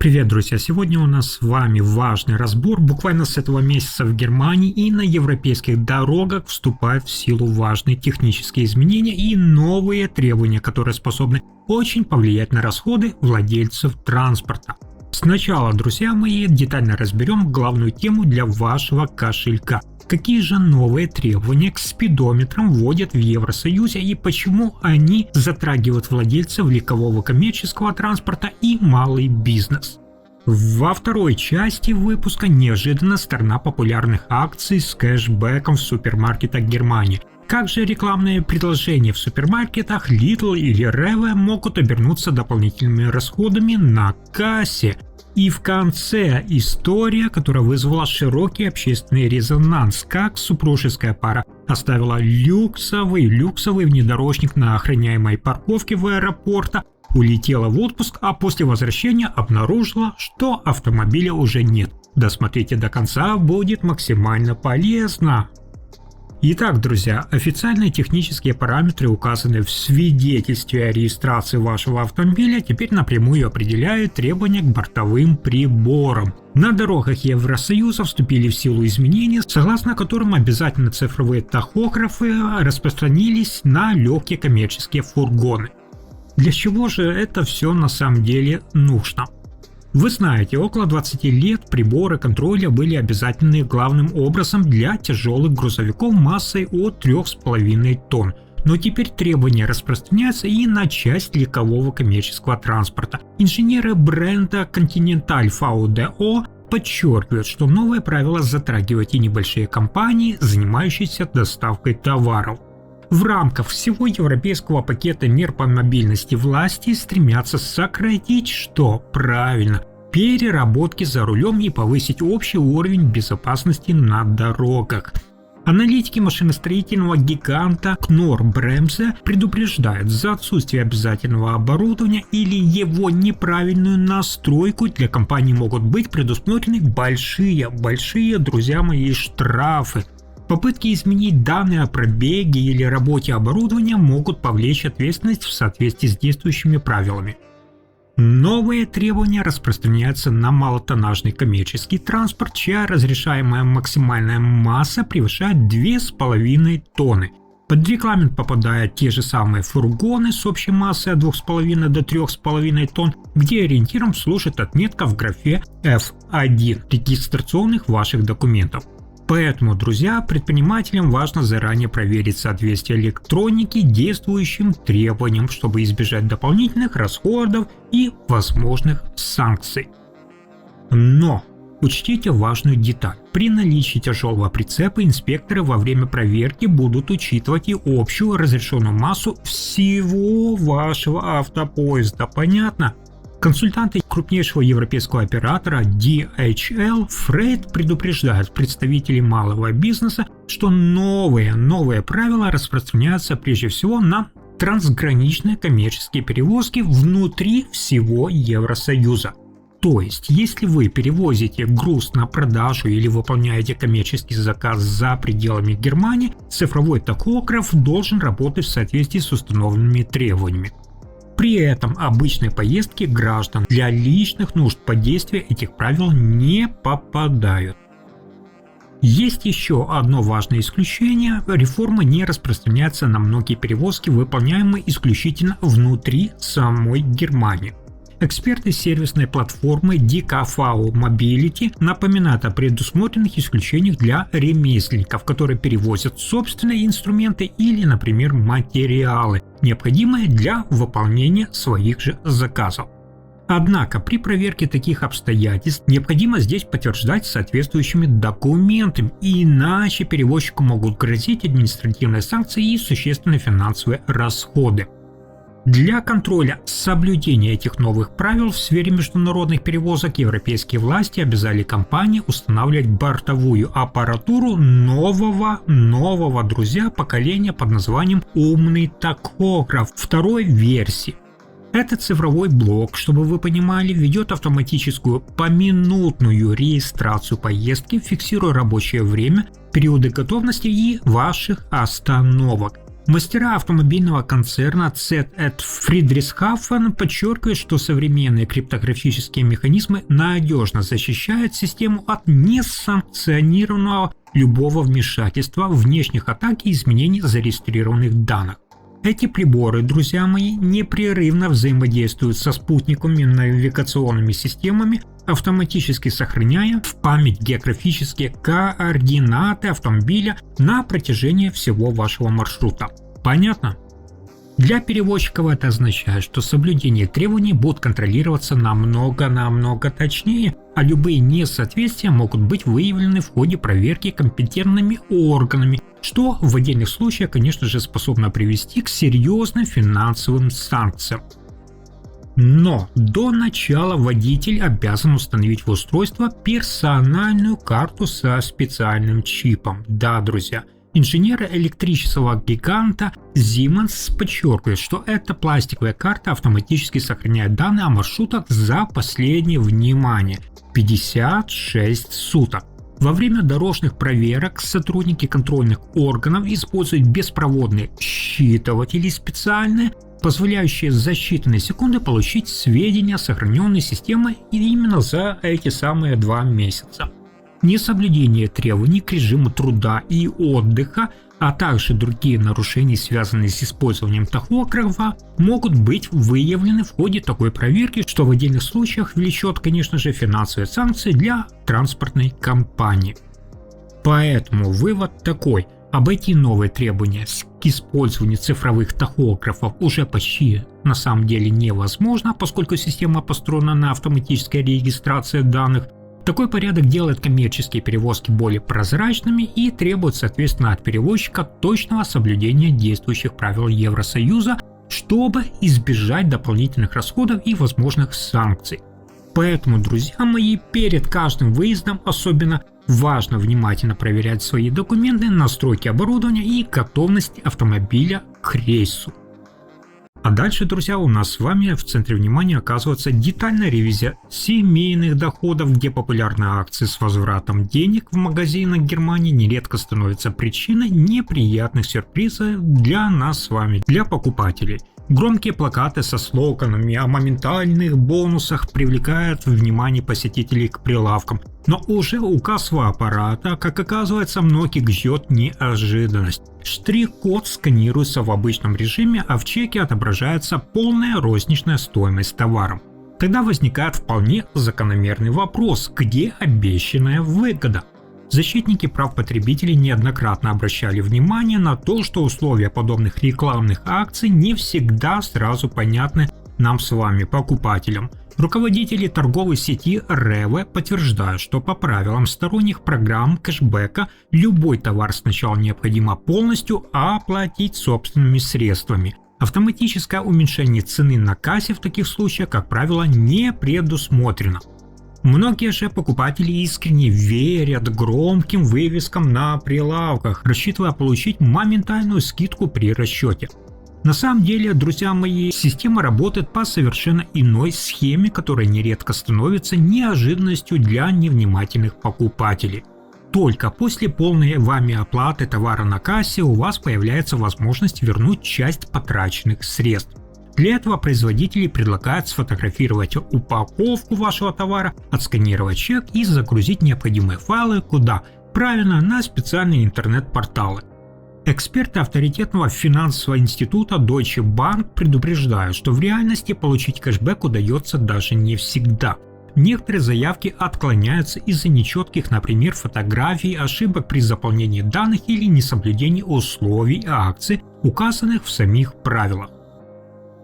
Привет, друзья! Сегодня у нас с вами важный разбор. Буквально с этого месяца в Германии и на европейских дорогах вступают в силу важные технические изменения и новые требования, которые способны очень повлиять на расходы владельцев транспорта. Сначала, друзья мои, детально разберем главную тему для вашего кошелька. Какие же новые требования к спидометрам вводят в Евросоюзе и почему они затрагивают владельцев легкового коммерческого транспорта и малый бизнес? Во второй части выпуска неожиданно сторона популярных акций с кэшбэком в супермаркетах Германии. Как же рекламные предложения в супермаркетах Lidl или Rewe могут обернуться дополнительными расходами на кассе? И в конце история, которая вызвала широкий общественный резонанс, как супружеская пара оставила люксовый внедорожник на охраняемой парковке в аэропорте, улетела в отпуск, а после возвращения обнаружила, что автомобиля уже нет. Досмотрите до конца, будет максимально полезно. Итак, друзья, официальные технические параметры, указанные в свидетельстве о регистрации вашего автомобиля, теперь напрямую определяют требования к бортовым приборам. На дорогах Евросоюза вступили в силу изменения, согласно которым обязательно цифровые тахографы распространились на легкие коммерческие фургоны. Для чего же это все на самом деле нужно? Вы знаете, около 20 лет приборы контроля были обязательны главным образом для тяжелых грузовиков массой от 3,5 тонн. Но теперь требования распространяются и на часть легкового коммерческого транспорта. Инженеры бренда Continental VDO подчеркивают, что новые правила затрагивают и небольшие компании, занимающиеся доставкой товаров. В рамках всего европейского пакета мер по мобильности власти стремятся сократить, что правильно, переработки за рулем и повысить общий уровень безопасности на дорогах. Аналитики машиностроительного гиганта Knorr-Bremse предупреждают, за отсутствие обязательного оборудования или его неправильную настройку для компаний могут быть предусмотрены большие, друзья мои, штрафы. Попытки изменить данные о пробеге или работе оборудования могут повлечь ответственность в соответствии с действующими правилами. Новые требования распространяются на малотоннажный коммерческий транспорт, чья разрешаемая максимальная масса превышает 2,5 тонны. Под регламент попадают те же самые фургоны с общей массой от 2,5 до 3,5 тонн, где ориентиром служит отметка в графе F1 регистрационных ваших документов. Поэтому, друзья, предпринимателям важно заранее проверить соответствие электроники действующим требованиям, чтобы избежать дополнительных расходов и возможных санкций. Но учтите важную деталь. При наличии тяжелого прицепа инспекторы во время проверки будут учитывать и общую разрешенную массу всего вашего автопоезда. Понятно? Консультанты крупнейшего европейского оператора DHL Freight предупреждают представителей малого бизнеса, что новые правила распространяются прежде всего на трансграничные коммерческие перевозки внутри всего Евросоюза. То есть, если вы перевозите груз на продажу или выполняете коммерческий заказ за пределами Германии, цифровой тахограф должен работать в соответствии с установленными требованиями. При этом обычные поездки граждан для личных нужд под действие этих правил не попадают. Есть еще одно важное исключение. Реформа не распространяется на многие перевозки, выполняемые исключительно внутри самой Германии. Эксперты сервисной платформы DKV Mobility напоминают о предусмотренных исключениях для ремесленников, которые перевозят собственные инструменты или, например, материалы, необходимые для выполнения своих же заказов. Однако при проверке таких обстоятельств необходимо здесь подтверждать соответствующими документами, иначе перевозчику могут грозить административные санкции и существенные финансовые расходы. Для контроля соблюдения этих новых правил в сфере международных перевозок европейские власти обязали компании устанавливать бортовую аппаратуру нового, друзья, поколения под названием «Умный тахограф» второй версии. Этот цифровой блок, чтобы вы понимали, ведет автоматическую поминутную регистрацию поездки, фиксируя рабочее время, периоды готовности и ваших остановок. Мастера автомобильного концерна Z Friedrichshafen подчеркивают, что современные криптографические механизмы надежно защищают систему от несанкционированного любого вмешательства, внешних атак и изменений зарегистрированных данных. Эти приборы, друзья мои, непрерывно взаимодействуют со спутниковыми навигационными системами, автоматически сохраняя в память географические координаты автомобиля на протяжении всего вашего маршрута. Понятно? Для перевозчиков это означает, что соблюдение требований будет контролироваться намного точнее, а любые несоответствия могут быть выявлены в ходе проверки компетентными органами, что в отдельных случаях, конечно же, способно привести к серьезным финансовым санкциям. Но до начала водитель обязан установить в устройство персональную карту со специальным чипом. Да, друзья. Инженеры электрического гиганта Siemens подчеркивают, что эта пластиковая карта автоматически сохраняет данные о маршрутах за последнее, внимание, 56 суток. Во время дорожных проверок сотрудники контрольных органов используют беспроводные считыватели специальные, позволяющие за считанные секунды получить сведения, сохраненные системой именно за эти самые 2 месяца. Несоблюдение требований к режиму труда и отдыха, а также другие нарушения, связанные с использованием тахографа, могут быть выявлены в ходе такой проверки, что в отдельных случаях влечет, конечно же, финансовые санкции для транспортной компании. Поэтому вывод такой: обойти новые требования к использованию цифровых тахографов уже почти на самом деле невозможно, поскольку система построена на автоматической регистрации данных. Такой порядок делает коммерческие перевозки более прозрачными и требует, соответственно, от перевозчика точного соблюдения действующих правил Евросоюза, чтобы избежать дополнительных расходов и возможных санкций. Поэтому, друзья мои, перед каждым выездом особенно важно внимательно проверять свои документы, настройки оборудования и готовность автомобиля к рейсу. А дальше, друзья, у нас с вами в центре внимания оказывается детальная ревизия семейных доходов, где популярные акции с возвратом денег в магазинах Германии нередко становятся причиной неприятных сюрпризов для нас с вами, для покупателей. Громкие плакаты со слоганами о моментальных бонусах привлекают внимание посетителей к прилавкам. Но уже у кассового аппарата, как оказывается, многих ждет неожиданность. Штрих-код сканируется в обычном режиме, а в чеке отображается полная розничная стоимость товара. Тогда возникает вполне закономерный вопрос: где обещанная выгода? Защитники прав потребителей неоднократно обращали внимание на то, что условия подобных рекламных акций не всегда сразу понятны нам с вами, покупателям. Руководители торговой сети Rewe подтверждают, что по правилам сторонних программ кэшбэка любой товар сначала необходимо полностью оплатить собственными средствами. Автоматическое уменьшение цены на кассе в таких случаях, как правило, не предусмотрено. Многие же покупатели искренне верят громким вывескам на прилавках, рассчитывая получить моментальную скидку при расчете. На самом деле, друзья мои, система работает по совершенно иной схеме, которая нередко становится неожиданностью для невнимательных покупателей. Только после полной вами оплаты товара на кассе у вас появляется возможность вернуть часть потраченных средств. Для этого производители предлагают сфотографировать упаковку вашего товара, отсканировать чек и загрузить необходимые файлы куда? Правильно, на специальные интернет-порталы. Эксперты авторитетного финансового института Deutsche Bank предупреждают, что в реальности получить кэшбэк удается даже не всегда. Некоторые заявки отклоняются из-за нечетких, например, фотографий, ошибок при заполнении данных или несоблюдении условий акций, указанных в самих правилах.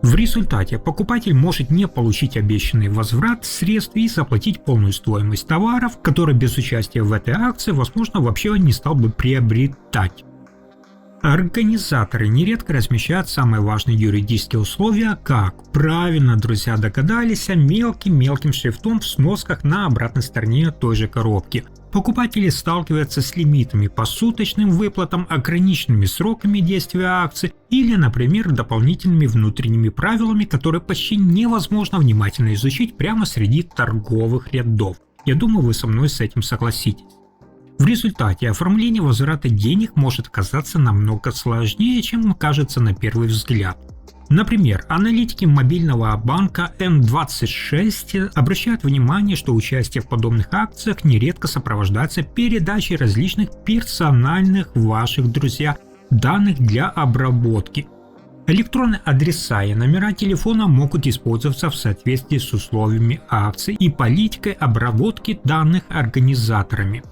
В результате покупатель может не получить обещанный возврат средств и заплатить полную стоимость товаров, которые без участия в этой акции, возможно, вообще не стал бы приобретать. Организаторы нередко размещают самые важные юридические условия, как правильно, друзья, догадались, мелким шрифтом в сносках на обратной стороне той же коробки. Покупатели сталкиваются с лимитами по суточным выплатам, ограниченными сроками действия акций или, например, дополнительными внутренними правилами, которые почти невозможно внимательно изучить прямо среди торговых рядов. Я думаю, вы со мной с этим согласитесь. В результате оформление возврата денег может оказаться намного сложнее, чем кажется на первый взгляд. Например, аналитики мобильного банка N26 обращают внимание, что участие в подобных акциях нередко сопровождается передачей различных персональных ваших, друзья, данных для обработки. Электронные адреса и номера телефона могут использоваться в соответствии с условиями акций и политикой обработки данных организаторами.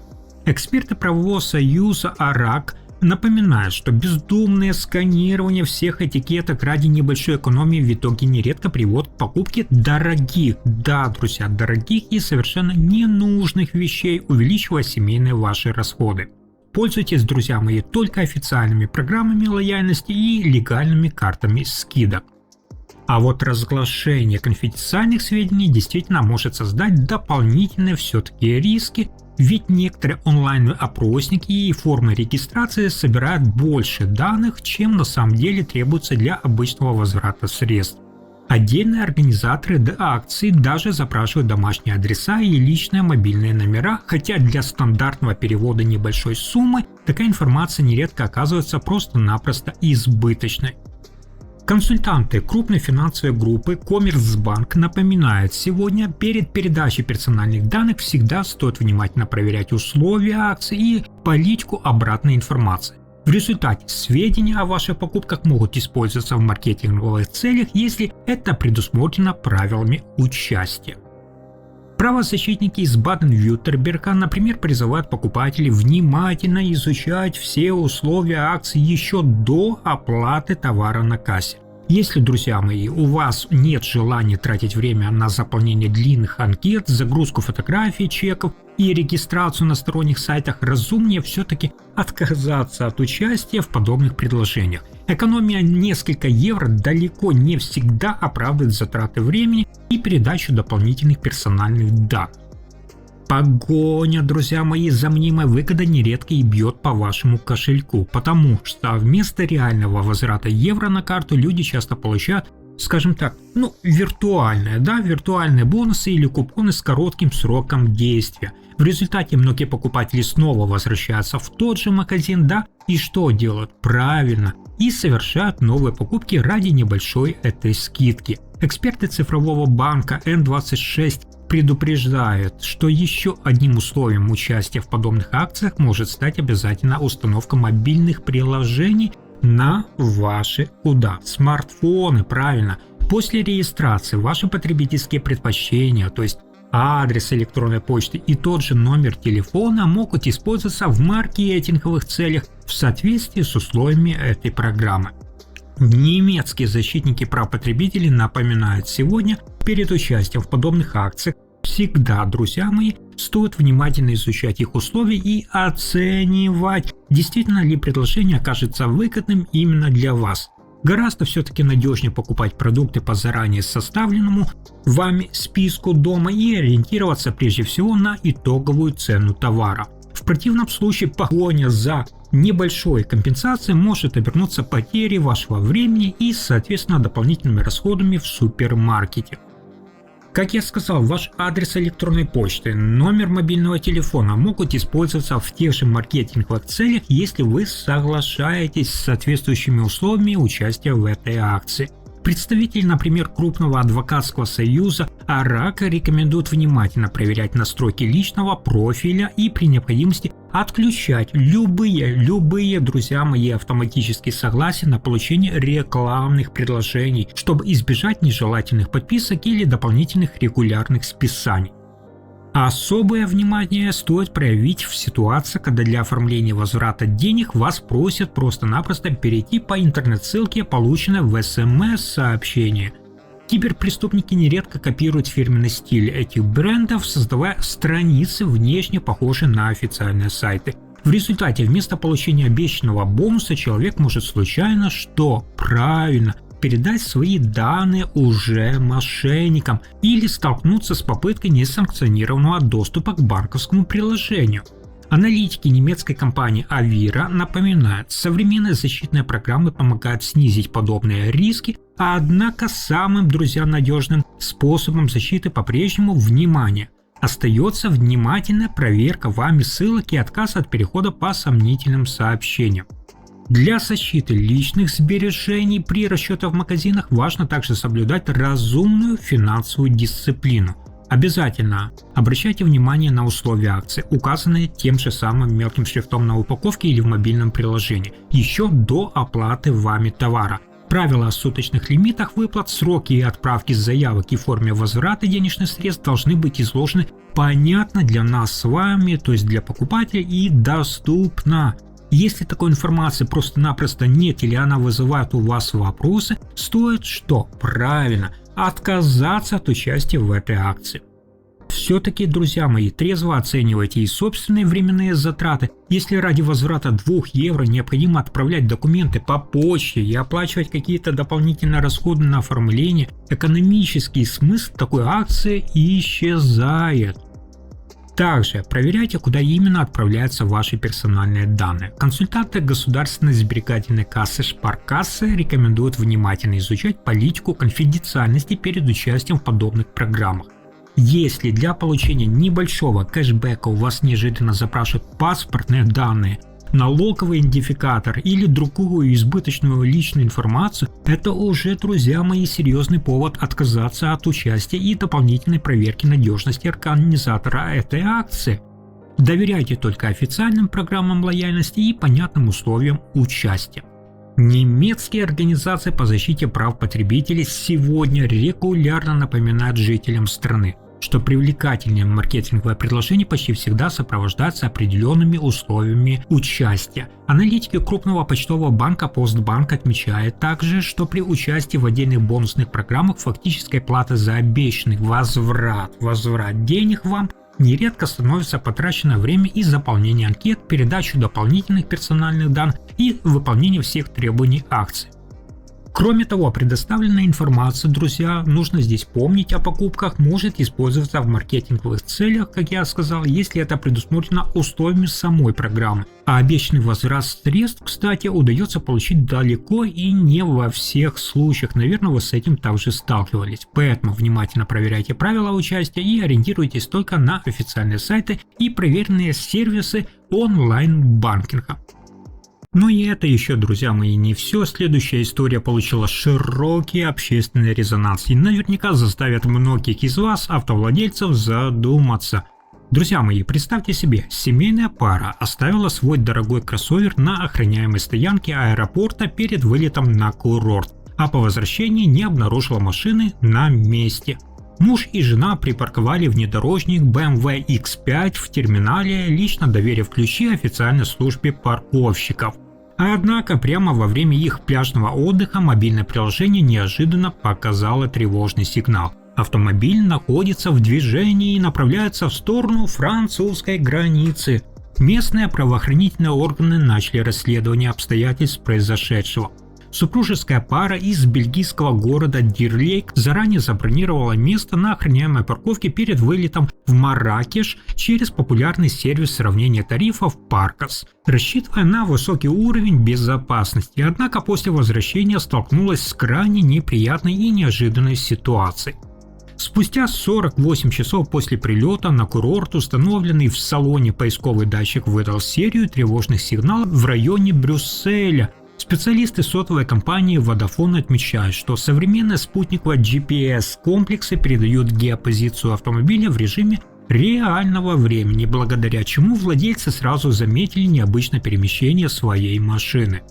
Эксперты правового союза АРАК напоминают, что бездумное сканирование всех этикеток ради небольшой экономии в итоге нередко приводит к покупке дорогих, да, друзья, дорогих и совершенно ненужных вещей, увеличивая семейные ваши расходы. Пользуйтесь, друзья мои, только официальными программами лояльности и легальными картами скидок. А вот разглашение конфиденциальных сведений действительно может создать дополнительные все-таки риски, ведь некоторые онлайн-опросники и формы регистрации собирают больше данных, чем на самом деле требуется для обычного возврата средств. Отдельные организаторы акций даже запрашивают домашние адреса и личные мобильные номера, хотя для стандартного перевода небольшой суммы такая информация нередко оказывается просто-напросто избыточной. Консультанты крупной финансовой группы Коммерцбанк напоминают, сегодня перед передачей персональных данных всегда стоит внимательно проверять условия акций и политику обратной информации. В результате сведения о ваших покупках могут использоваться в маркетинговых целях, если это предусмотрено правилами участия. Правозащитники из Баден-Вюртемберга, например, призывают покупателей внимательно изучать все условия акций еще до оплаты товара на кассе. Если, друзья мои, у вас нет желания тратить время на заполнение длинных анкет, загрузку фотографий, чеков и регистрацию на сторонних сайтах, разумнее все-таки отказаться от участия в подобных предложениях. Экономия несколько евро далеко не всегда оправдывает затраты времени и передачу дополнительных персональных данных. Погоня, друзья мои, за мнимой выгодой нередко и бьет по вашему кошельку, потому что вместо реального возврата евро на карту люди часто получают, скажем так, виртуальные бонусы или купоны с коротким сроком действия. В результате многие покупатели снова возвращаются в тот же магазин, и что делают? Правильно, и совершают новые покупки ради небольшой этой скидки. Эксперты цифрового банка N26 предупреждают, что еще одним условием участия в подобных акциях может стать обязательно установка мобильных приложений на ваши смартфоны, правильно. После регистрации ваши потребительские предпочтения, то есть адрес электронной почты и тот же номер телефона, могут использоваться в маркетинговых целях в соответствии с условиями этой программы. Немецкие защитники прав потребителей напоминают, сегодня перед участием в подобных акциях всегда, друзья мои, стоит внимательно изучать их условия и оценивать, действительно ли предложение окажется выгодным именно для вас. Гораздо все-таки надежнее покупать продукты по заранее составленному вами списку дома и ориентироваться прежде всего на итоговую цену товара. В противном случае погоня за небольшой компенсацией может обернуться потерей вашего времени и, соответственно, дополнительными расходами в супермаркете. Как я сказал, ваш адрес электронной почты, номер мобильного телефона могут использоваться в тех же маркетинговых целях, если вы соглашаетесь с соответствующими условиями участия в этой акции. Представители, например, крупного адвокатского союза АРАК рекомендуют внимательно проверять настройки личного профиля и при необходимости отключать любые, друзья мои, автоматические согласия на получение рекламных предложений, чтобы избежать нежелательных подписок или дополнительных регулярных списаний. Особое внимание стоит проявить в ситуации, когда для оформления возврата денег вас просят просто-напросто перейти по интернет-ссылке, полученной в СМС-сообщении. Киберпреступники нередко копируют фирменный стиль этих брендов, создавая страницы, внешне похожие на официальные сайты. В результате вместо получения обещанного бонуса человек может случайно, передать свои данные уже мошенникам или столкнуться с попыткой несанкционированного доступа к банковскому приложению. Аналитики немецкой компании Avira напоминают, современные защитные программы помогают снизить подобные риски, однако самым, друзья, надежным способом защиты по-прежнему внимание. Остается внимательная проверка вами ссылок и отказ от перехода по сомнительным сообщениям. Для защиты личных сбережений при расчетах в магазинах важно также соблюдать разумную финансовую дисциплину. Обязательно обращайте внимание на условия акции, указанные тем же самым мелким шрифтом на упаковке или в мобильном приложении, еще до оплаты вами товара. Правила о суточных лимитах выплат, сроки и отправки заявок и форме возврата денежных средств должны быть изложены понятно для нас с вами, то есть для покупателя, и доступно. Если такой информации просто-напросто нет или она вызывает у вас вопросы, стоит что? Правильно, отказаться от участия в этой акции. Все-таки, друзья мои, трезво оценивайте и собственные временные затраты. Если ради возврата 2 евро необходимо отправлять документы по почте и оплачивать какие-то дополнительные расходы на оформление, экономический смысл такой акции исчезает. Также проверяйте, куда именно отправляются ваши персональные данные. Консультанты Государственной сберегательной кассы Шпаркассы рекомендуют внимательно изучать политику конфиденциальности перед участием в подобных программах. Если для получения небольшого кэшбэка у вас неожиданно запрашивают паспортные данные, налоговый идентификатор или другую избыточную личную информацию, это уже, друзья мои, серьезный повод отказаться от участия и дополнительной проверки надежности организатора этой акции. Доверяйте только официальным программам лояльности и понятным условиям участия. Немецкие организации по защите прав потребителей сегодня регулярно напоминают жителям страны, что привлекательное маркетинговое предложение почти всегда сопровождается определенными условиями участия. Аналитики крупного почтового банка Постбанк отмечают также, что при участии в отдельных бонусных программах фактическая плата за обещанный возврат денег вам нередко становится потраченное время и заполнение анкет, передачу дополнительных персональных данных и выполнение всех требований акции. Кроме того, предоставленная информация, друзья, нужно здесь помнить о покупках, может использоваться в маркетинговых целях, как я сказал, если это предусмотрено условиями самой программы. А обещанный возврат средств, кстати, удается получить далеко и не во всех случаях. Наверное, вы с этим также сталкивались. Поэтому внимательно проверяйте правила участия и ориентируйтесь только на официальные сайты и проверенные сервисы онлайн-банкинга. Но и это еще, друзья мои, не все. Следующая история получила широкий общественный резонанс и наверняка заставит многих из вас, автовладельцев, задуматься. Друзья мои, представьте себе, семейная пара оставила свой дорогой кроссовер на охраняемой стоянке аэропорта перед вылетом на курорт, а по возвращении не обнаружила машины на месте. Муж и жена припарковали внедорожник BMW X5 в терминале, лично доверив ключи официальной службе парковщиков. Однако прямо во время их пляжного отдыха мобильное приложение неожиданно показало тревожный сигнал. Автомобиль находится в движении и направляется в сторону французской границы. Местные правоохранительные органы начали расследование обстоятельств произошедшего. Супружеская пара из бельгийского города Дирлейк заранее забронировала место на охраняемой парковке перед вылетом в Марракеш через популярный сервис сравнения тарифов Parkas, рассчитывая на высокий уровень безопасности. Однако после возвращения столкнулась с крайне неприятной и неожиданной ситуацией. Спустя 48 часов после прилета на курорт установленный в салоне поисковый датчик выдал серию тревожных сигналов в районе Брюсселя. Специалисты сотовой компании Vodafone отмечают, что современные спутниковые GPS-комплексы передают геопозицию автомобиля в режиме реального времени, благодаря чему владельцы сразу заметили необычное перемещение своей машины.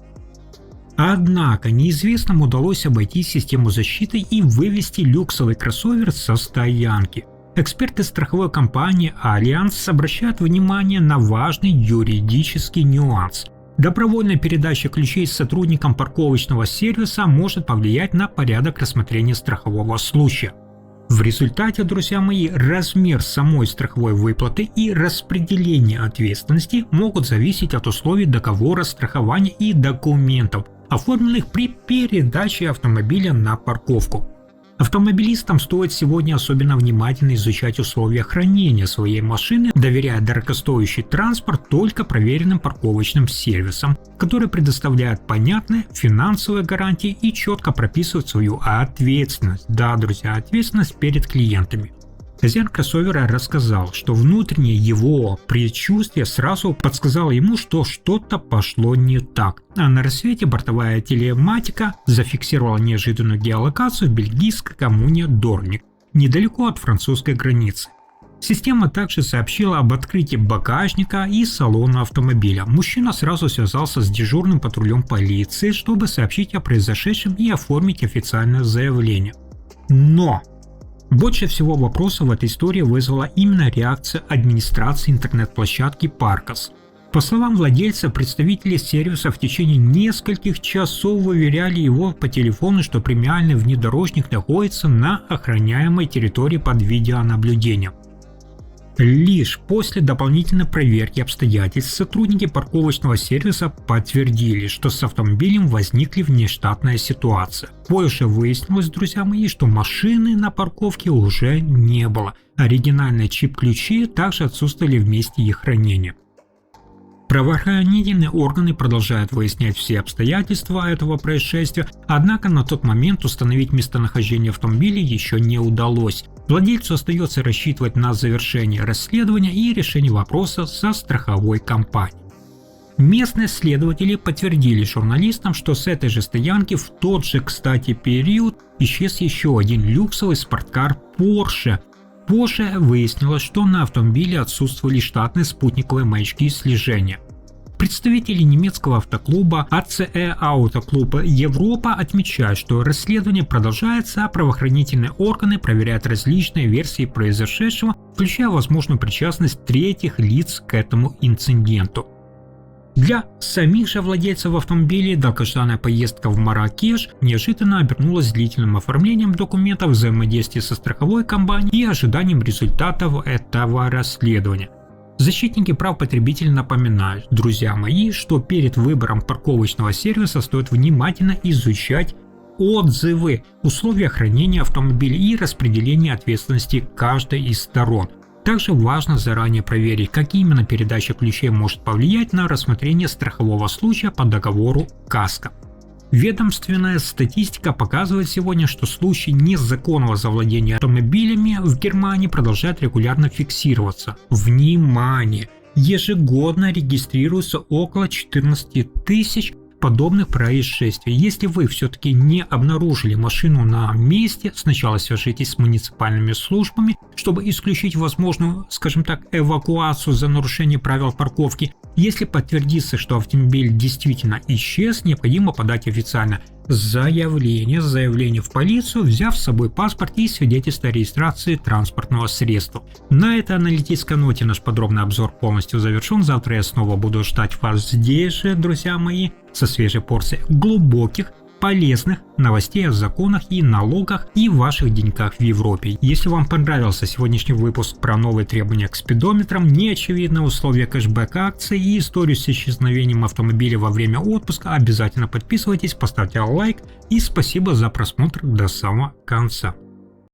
Однако неизвестным удалось обойти систему защиты и вывести люксовый кроссовер со стоянки. Эксперты страховой компании Allianz обращают внимание на важный юридический нюанс. Добровольная передача ключей сотрудникам парковочного сервиса может повлиять на порядок рассмотрения страхового случая. В результате, друзья мои, размер самой страховой выплаты и распределение ответственности могут зависеть от условий договора страхования и документов, оформленных при передаче автомобиля на парковку. Автомобилистам стоит сегодня особенно внимательно изучать условия хранения своей машины, доверяя дорогостоящий транспорт только проверенным парковочным сервисам, которые предоставляют понятные финансовые гарантии и четко прописывают свою ответственность. Да, друзья, ответственность перед клиентами. Хозяин кроссовера рассказал, что внутреннее его предчувствие сразу подсказало ему, что что-то пошло не так. А на рассвете бортовая телематика зафиксировала неожиданную геолокацию в бельгийской коммуне Дорник, недалеко от французской границы. Система также сообщила об открытии багажника и салона автомобиля. Мужчина сразу связался с дежурным патрулем полиции, чтобы сообщить о произошедшем и оформить официальное заявление. Но больше всего вопросов в этой истории вызвала именно реакция администрации интернет-площадки Parcos. По словам владельца, представители сервиса в течение нескольких часов уверяли его по телефону, что премиальный внедорожник находится на охраняемой территории под видеонаблюдением. Лишь после дополнительной проверки обстоятельств сотрудники парковочного сервиса подтвердили, что с автомобилем возникли внештатная ситуация. Позже выяснилось, друзья мои, что машины на парковке уже не было. Оригинальные чип-ключи также отсутствовали в месте их хранения. Правоохранительные органы продолжают выяснять все обстоятельства этого происшествия, однако на тот момент установить местонахождение автомобиля еще не удалось. Владельцу остается рассчитывать на завершение расследования и решение вопроса со страховой компанией. Местные следователи подтвердили журналистам, что с этой же стоянки в тот же, кстати, период исчез еще один люксовый спорткар Porsche. Позже выяснилось, что на автомобиле отсутствовали штатные спутниковые маячки слежения. Представители немецкого автоклуба ACE Autoclub Европа отмечают, что расследование продолжается, а правоохранительные органы проверяют различные версии произошедшего, включая возможную причастность третьих лиц к этому инциденту. Для самих же владельцев автомобилей долгожданная поездка в Марракеш неожиданно обернулась длительным оформлением документов, взаимодействия со страховой компанией и ожиданием результатов этого расследования. Защитники прав потребителей напоминают, друзья мои, что перед выбором парковочного сервиса стоит внимательно изучать отзывы, условия хранения автомобиля и распределения ответственности каждой из сторон. Также важно заранее проверить, как именно передача ключей может повлиять на рассмотрение страхового случая по договору КАСКО. Ведомственная статистика показывает сегодня, что случаи незаконного завладения автомобилями в Германии продолжают регулярно фиксироваться. Внимание! Ежегодно регистрируется около 14 тысяч подобных происшествий. Если вы все-таки не обнаружили машину на месте, сначала свяжитесь с муниципальными службами, чтобы исключить возможную, скажем так, эвакуацию за нарушение правил парковки. Если подтвердится, что автомобиль действительно исчез, необходимо подать официально заявление в полицию, взяв с собой паспорт и свидетельство о регистрации транспортного средства. На этой аналитической ноте наш подробный обзор полностью завершен. Завтра я снова буду ждать вас здесь же, друзья мои, со свежей порцией глубоких, полезных новостей о законах и налогах и ваших деньгах в Европе. Если вам понравился сегодняшний выпуск про новые требования к спидометрам, неочевидные условия кэшбэка акций и историю с исчезновением автомобиля во время отпуска, обязательно подписывайтесь, поставьте лайк и спасибо за просмотр до самого конца.